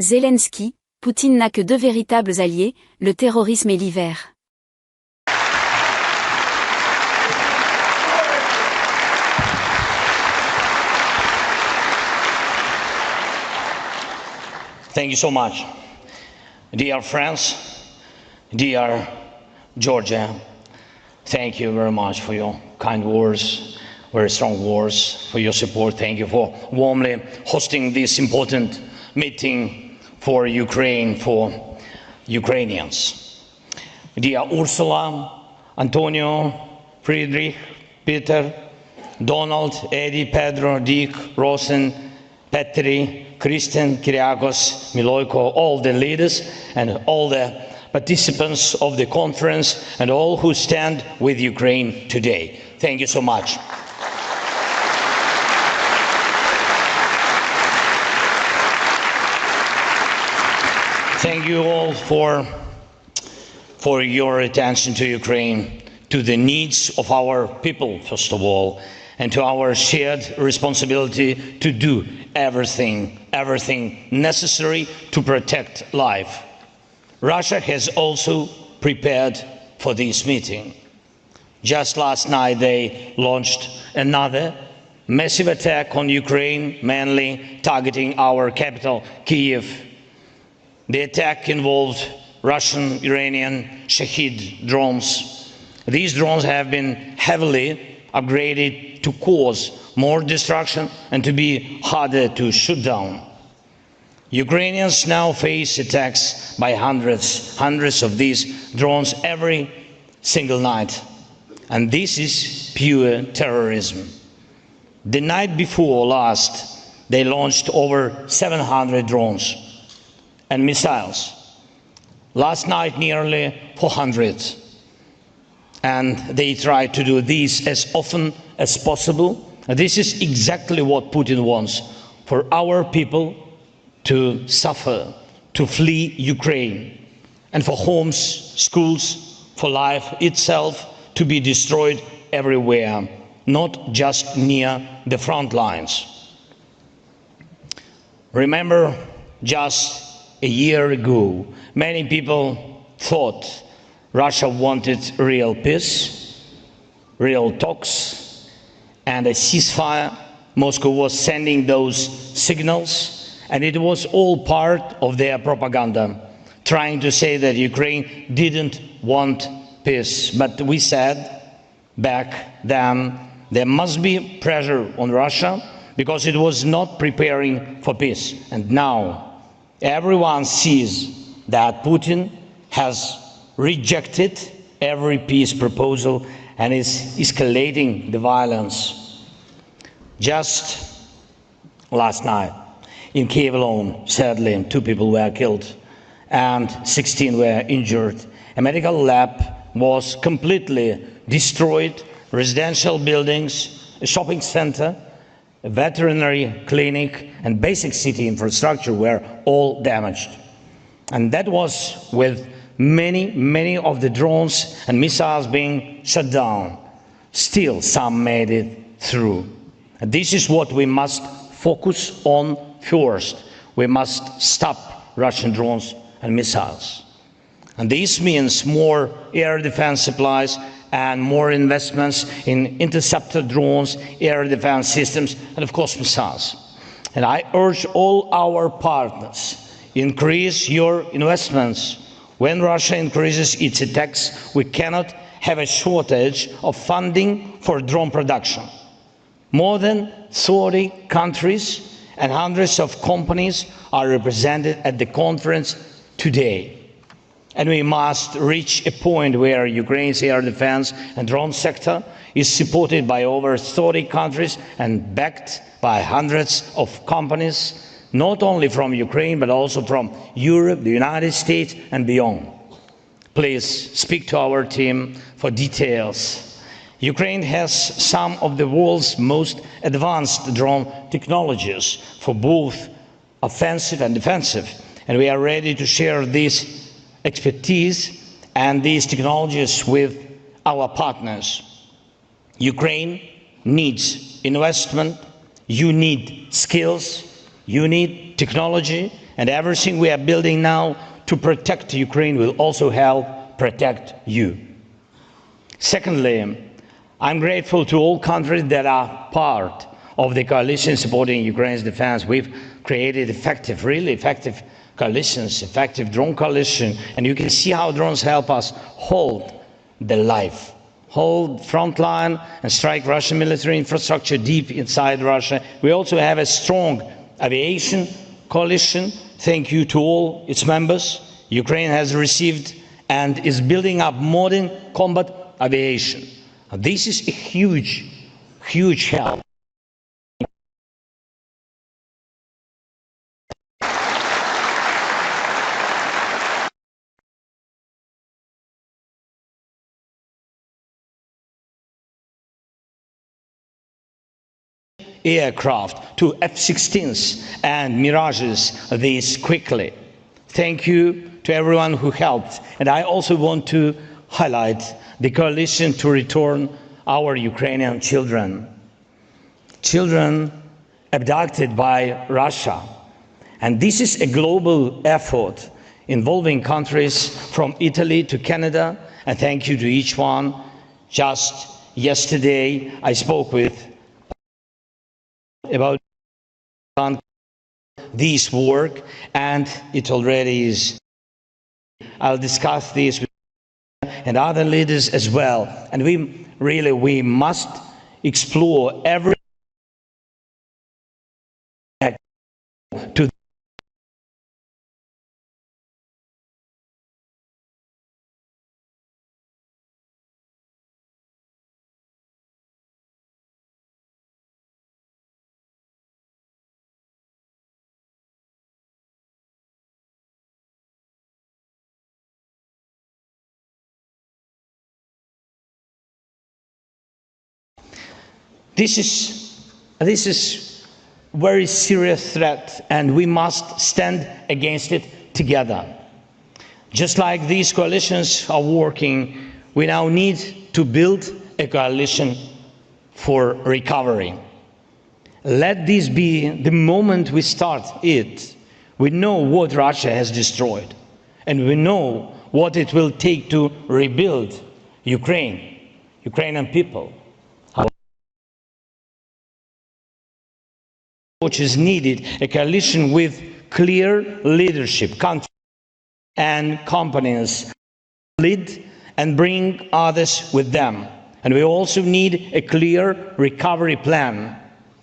Zelenskyy, Poutine n'a que deux véritables alliés, le terrorisme et l'hiver. Thank you so much. Dear friends, dear Georgia, thank you very much for your kind words, very strong words, for your support. Thank you for warmly hosting this important meeting for Ukraine, for Ukrainians. Dear Ursula, Antonio, Friedrich, Peter, Donald, Eddie, Pedro, Dick, Rosen, Petri, Christian, Kyriakos, Miloiko, all the leaders and all the participants of the conference and all who stand with Ukraine today. Thank you so much. Thank you all for your attention to Ukraine, to the needs of our people, first of all, and to our shared responsibility to do everything necessary to protect life. Russia has also prepared for this meeting. Just last night they launched another massive attack on Ukraine, mainly targeting our capital, Kyiv. The attack involved Russian, Iranian Shahid drones. These drones have been heavily upgraded to cause more destruction and to be harder to shoot down. Ukrainians now face attacks by hundreds of these drones every single night. And this is pure terrorism. The night before last, they launched over 700 drones and missiles. Last night, nearly 400. And they try to do this as often as possible. This is exactly what Putin wants, for our people to suffer, to flee Ukraine, and for homes, schools, for life itself to be destroyed everywhere, not just near the front lines. Remember, just a year ago, many people thought Russia wanted real peace, real talks, and a ceasefire. Moscow was sending those signals, and it was all part of their propaganda, trying to say that Ukraine didn't want peace. But we said back then there must be pressure on Russia because it was not preparing for peace. And now everyone sees that Putin has rejected every peace proposal and is escalating the violence. Just last night in Kyiv alone, sadly, 2 people were killed and 16 were injured. A medical lab was completely destroyed, residential buildings, a shopping center, a veterinary clinic and basic city infrastructure were all damaged. And that was with many of the drones and missiles being shut down. Still, some made it through. And this is what we must focus on first. We must stop Russian drones and missiles. And this means more air defense supplies and more investments in interceptor drones, air defense systems, and of course missiles. And I urge all our partners, increase your investments. When Russia increases its attacks, we cannot have a shortage of funding for drone production. More than 30 countries and hundreds of companies are represented at the conference today. And we must reach a point where Ukraine's air defense and drone sector is supported by over 30 countries and backed by hundreds of companies, not only from Ukraine, but also from Europe, the United States, and beyond. Please speak to our team for details. Ukraine has some of the world's most advanced drone technologies for both offensive and defensive, and we are ready to share this expertise and these technologies with our partners. Ukraine needs investment, you need skills, you need technology, And everything we are building now to protect Ukraine will also help protect you. Secondly, I'm grateful to all countries that are part of the coalition supporting Ukraine's defense. We've created effective, really effective coalitions, effective drone coalition, and you can see how drones help us hold the life, hold front line and strike Russian military infrastructure deep inside Russia. We also have a strong aviation coalition. Thank you to all its members. Ukraine has received and is building up modern combat aviation. This is a huge, huge help. Aircraft to F-16s and Mirages this quickly. Thank you to everyone who helped. And I also want to highlight the coalition to return our Ukrainian children. Children abducted by Russia. And this is a global effort involving countries from Italy to Canada. And thank you to each one. Just yesterday I spoke with about this work, and it already is. I'll discuss this with and other leaders as well. And we must explore every to This is very serious threat, and we must stand against it together. Just like these coalitions are working, we now need to build a coalition for recovery. Let this be the moment we start it. We know what Russia has destroyed, and we know what it will take to rebuild Ukrainian people. Which is needed, a coalition with clear leadership, countries and companies lead and bring others with them. And we also need a clear recovery plan.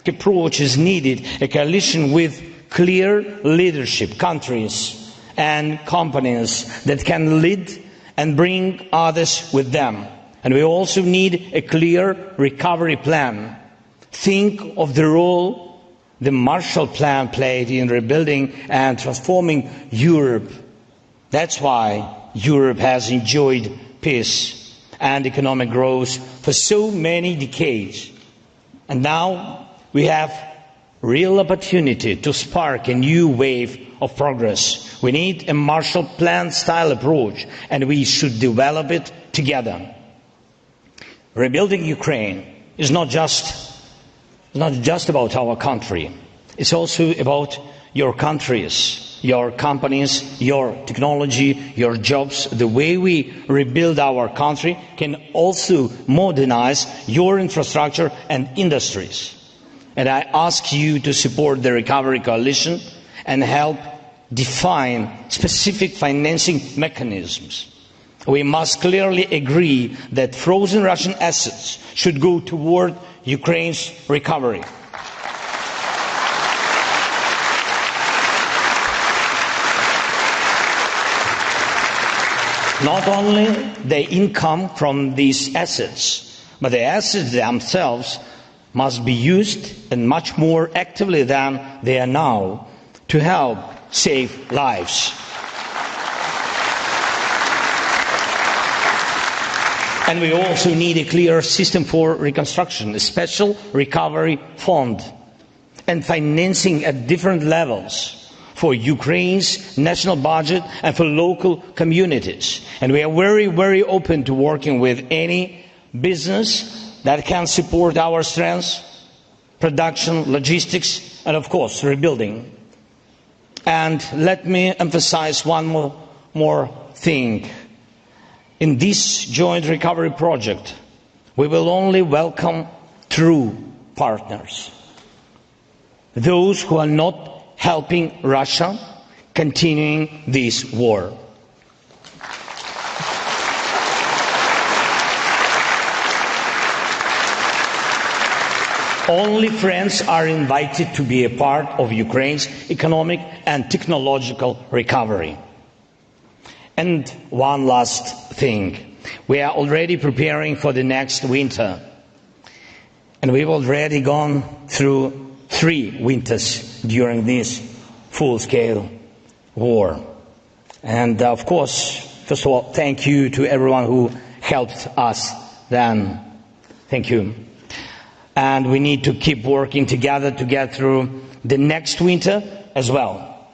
Approach is needed, a coalition with clear leadership, countries and companies that can lead and bring others with them. And we also need a clear recovery plan. Think of the role the Marshall Plan played in rebuilding and transforming Europe. That's why Europe has enjoyed peace and economic growth for so many decades. And now we have real opportunity to spark a new wave of progress. We need a Marshall Plan style approach, and we should develop it together. Rebuilding Ukraine is not just about our country. It's also about your countries, your companies, your technology, your jobs. The way we rebuild our country can also modernize your infrastructure and industries. And I ask you to support the Recovery Coalition and help define specific financing mechanisms. We must clearly agree that frozen Russian assets should go toward Ukraine's recovery. Not only the income from these assets, but the assets themselves must be used and much more actively than they are now to help save lives. And we also need a clear system for reconstruction, a special recovery fund, and financing at different levels for Ukraine's national budget and for local communities. And we are very, very open to working with any business that can support our strengths, production, logistics, and of course, rebuilding. And let me emphasize one more thing. In this joint recovery project, we will only welcome true partners, those who are not helping Russia continuing this war. Only friends are invited to be a part of Ukraine's economic and technological recovery. And one last thing. We are already preparing for the next winter. And we've already gone through 3 winters during this full-scale war. And of course, first of all, thank you to everyone who helped us then. Thank you. And we need to keep working together to get through the next winter as well.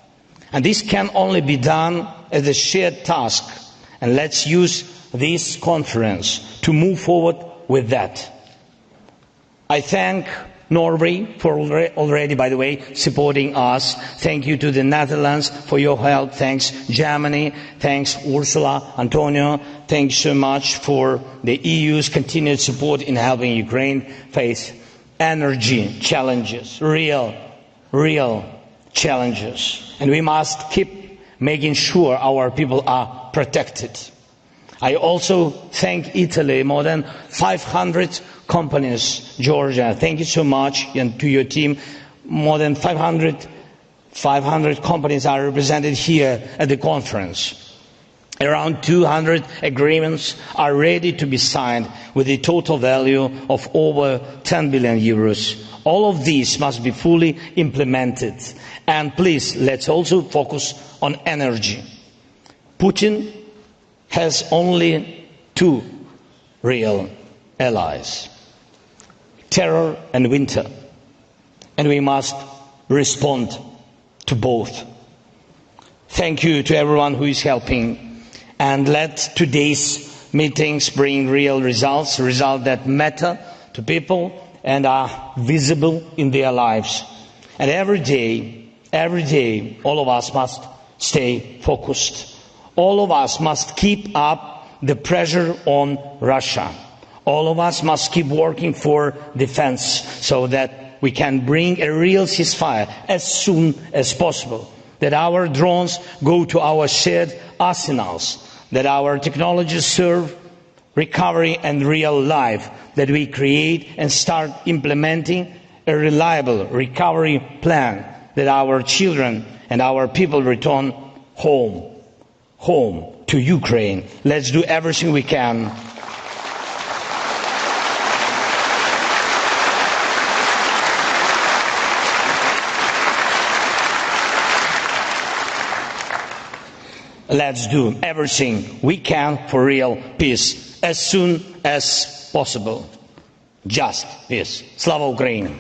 And this can only be done as a shared task. And let's use this conference to move forward with that. I thank Norway for already, by the way, supporting us. Thank you to the Netherlands for your help. Thanks Germany. Thanks Ursula, Antonio. Thanks so much for the EU's continued support in helping Ukraine face energy challenges, real challenges. And we must keep making sure our people are protected. I also thank Italy, more than 500 companies, Georgia, thank you so much, and to your team, more than 500 companies are represented here at the conference. Around 200 agreements are ready to be signed with a total value of over 10 billion euros. All of these must be fully implemented. And please, let's also focus on energy. Putin has only 2 real allies: terror and winter. And we must respond to both. Thank you to everyone who is helping. And let today's meetings bring real results that matter to people and are visible in their lives. And every day, all of us must stay focused. All of us must keep up the pressure on Russia. All of us must keep working for defense so that we can bring a real ceasefire as soon as possible, that our drones go to our shared arsenals, that our technologies serve recovery and real life, that we create and start implementing a reliable recovery plan, that our children and our people return home to Ukraine. Let's do everything we can. Let's do everything we can for real peace as soon as possible. Just peace. Slava Ukraini!